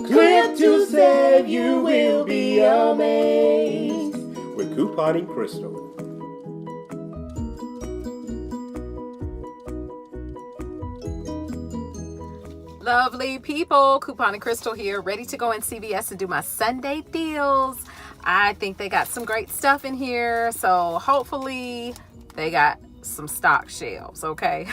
Clip to save, you will be amazed with Couponing Crystle. Lovely people, Couponing Crystle here, ready to go in CVS and do my Sunday deals. I think they got some great stuff in here, so hopefully they got some stock shelves, okay?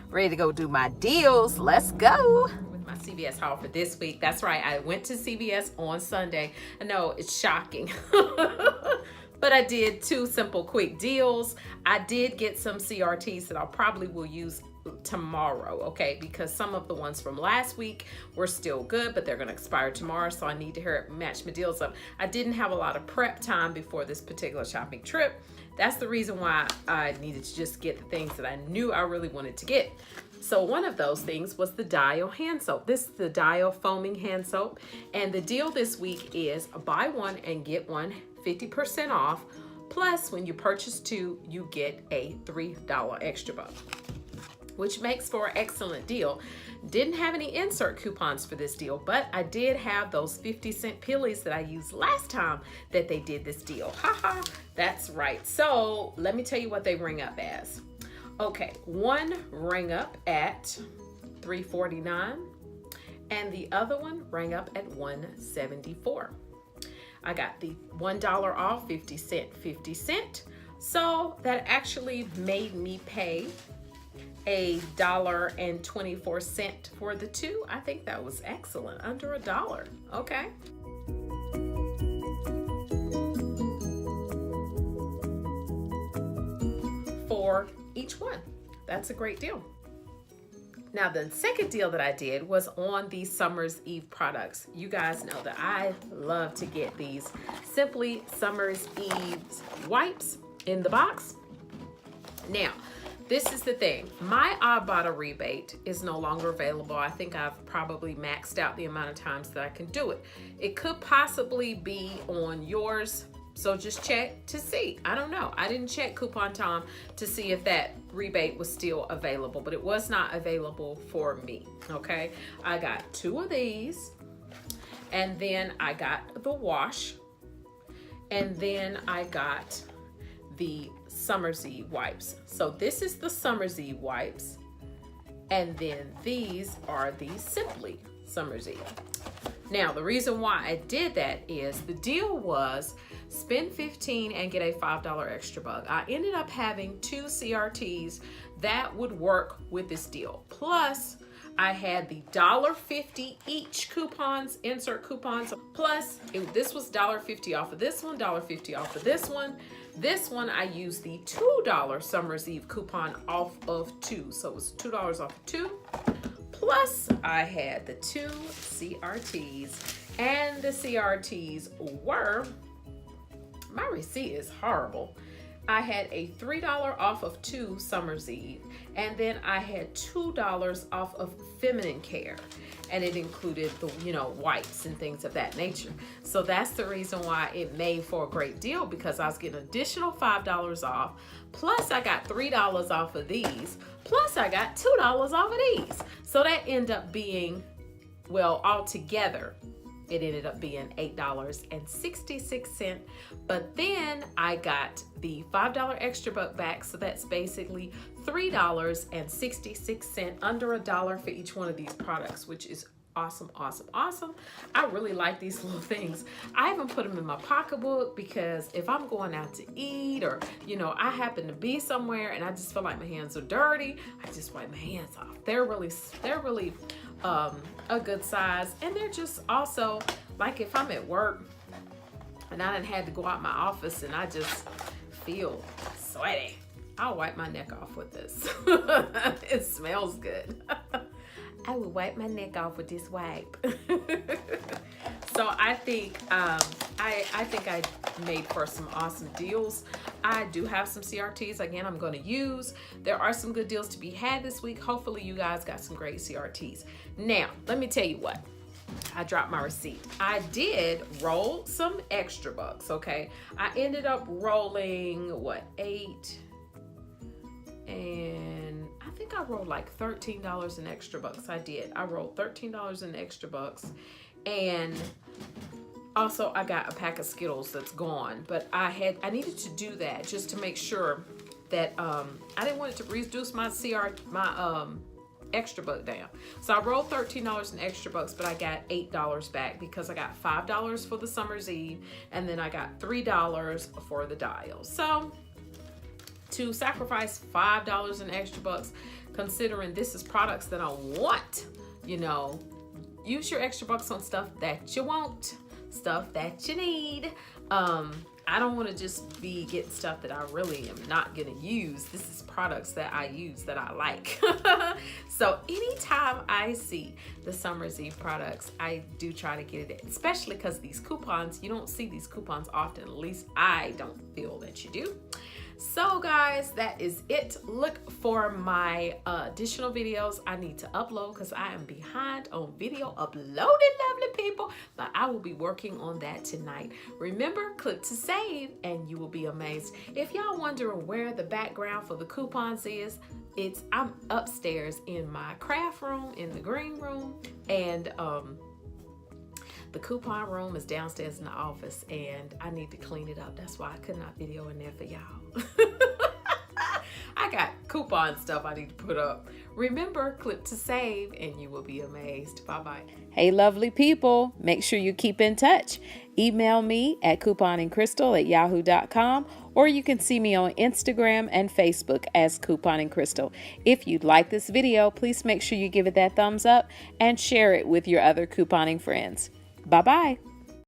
Ready to go do my deals. Let's go. With my CVS haul for this week. That's right, I went to CVS on Sunday. I know it's shocking. But I did 2 simple quick deals. I did get some CRTs that I probably will use tomorrow, okay, because some of the ones from last week were still good, but they're going to expire tomorrow, so I need to match my deals up. I didn't have a lot of prep time before this particular shopping trip. That's the reason why I needed to just get the things that I knew I really wanted to get. So one of those things was the Dial hand soap. This is the Dial foaming hand soap, and the deal this week is buy one and get one 50% off, plus when you purchase 2 you get a $3 extra buck, which makes for an excellent deal. Didn't have any insert coupons for this deal, but I did have those 50-cent pillies that I used last time that they did this deal. Haha, that's right. So let me tell you what they ring up as. Okay, one rang up at $3.49 and the other one rang up at $1.74. I got the $1 off, 50 cent, 50 cent. So that actually made me pay $1.24 for the 2. I think that was excellent, under $1, okay? For each one, that's a great deal. Now, the second deal that I did was on the Summer's Eve products. You guys know that I love to get these Simply Summer's Eve wipes in the box. Now, this is the thing. My Ibotta rebate is no longer available. I think I've probably maxed out the amount of times that I can do it. It could possibly be on yours, so just check to see. I don't know. I didn't check Coupon Tom to see if that rebate was still available, but it was not available for me, okay? I got 2 of these, and then I got the wash, and then I got the Summer's Eve wipes. So this is the Summer's Eve wipes, and then these are the Simply Summer's Eve. Now, the reason why I did that is the deal was spend $15 and get a $5 extra buck. I ended up having 2 CRTs that would work with this deal. Plus, I had the $1.50 each coupons, insert coupons. Plus, this was $1.50 off of this one, $1.50 off of this one. This one, I used the $2 Summer's Eve coupon off of 2. So it was $2 off of 2. Plus, I had the 2 CRTs. And the CRTs were, my receipt is horrible. I had a $3 off of 2 Summer's Eve. And then I had $2 off of feminine care. And it included the, wipes and things of that nature. So that's the reason why it made for a great deal, because I was getting additional $5 off. Plus I got $3 off of these. Plus I got $2 off of these. So that ended up being, well, altogether, it ended up being $8.66. But then I got the $5 extra buck back. So that's basically $3.66, under $1 for each one of these products, which is awesome, awesome, awesome. I really like these little things. I even put them in my pocketbook because if I'm going out to eat, or I happen to be somewhere and I just feel like my hands are dirty, I just wipe my hands off. They're really a good size, and they're just also like if I'm at work and I done had to go out my office and I just feel sweaty, I'll wipe my neck off with this. It smells good. I will wipe my neck off with this wipe. So I think I made for some awesome deals. I do have some CRTs, again, I'm going to use. There are some good deals to be had this week. Hopefully you guys got some great CRTs. Now, let me tell you what. I dropped my receipt. I did roll some extra bucks, okay? I ended up rolling, 8, and I think I rolled like $13 in extra bucks. I did. I rolled $13 in extra bucks, And also I got a pack of Skittles that's gone, but I needed to do that just to make sure that I didn't want it to reduce my extra buck down. So I rolled $13 in extra bucks, but I got $8 back because I got $5 for the Summer's Eve, and then I got $3 for the dial. So to sacrifice $5 in extra bucks, considering this is products that I want, you know, use your extra bucks on stuff that you want, stuff that you need. I don't want to just be getting stuff that I really am not going to use. This is products that I use that I like. So anytime I see the Summer's Eve products, I do try to get it, especially because these coupons, you don't see these coupons often. At least I don't feel that you do. So guys, that is it. Look for my additional videos I need to upload because I am behind on video uploading, lovely people, but I will be working on that tonight. Remember, click to save and you will be amazed. If y'all wondering where the background for the coupons is, I'm upstairs in my craft room in the green room, and the coupon room is downstairs in the office, and I need to clean it up. That's why I could not video in there for y'all. I got coupon stuff I need to put up. Remember, click to save and you will be amazed. Bye-bye. Hey, lovely people, make sure you keep in touch. Email me at couponingcrystle@yahoo.com, or you can see me on Instagram and Facebook as Couponing Crystle. If you'd like this video, please make sure you give it that thumbs up and share it with your other couponing friends. Bye-bye.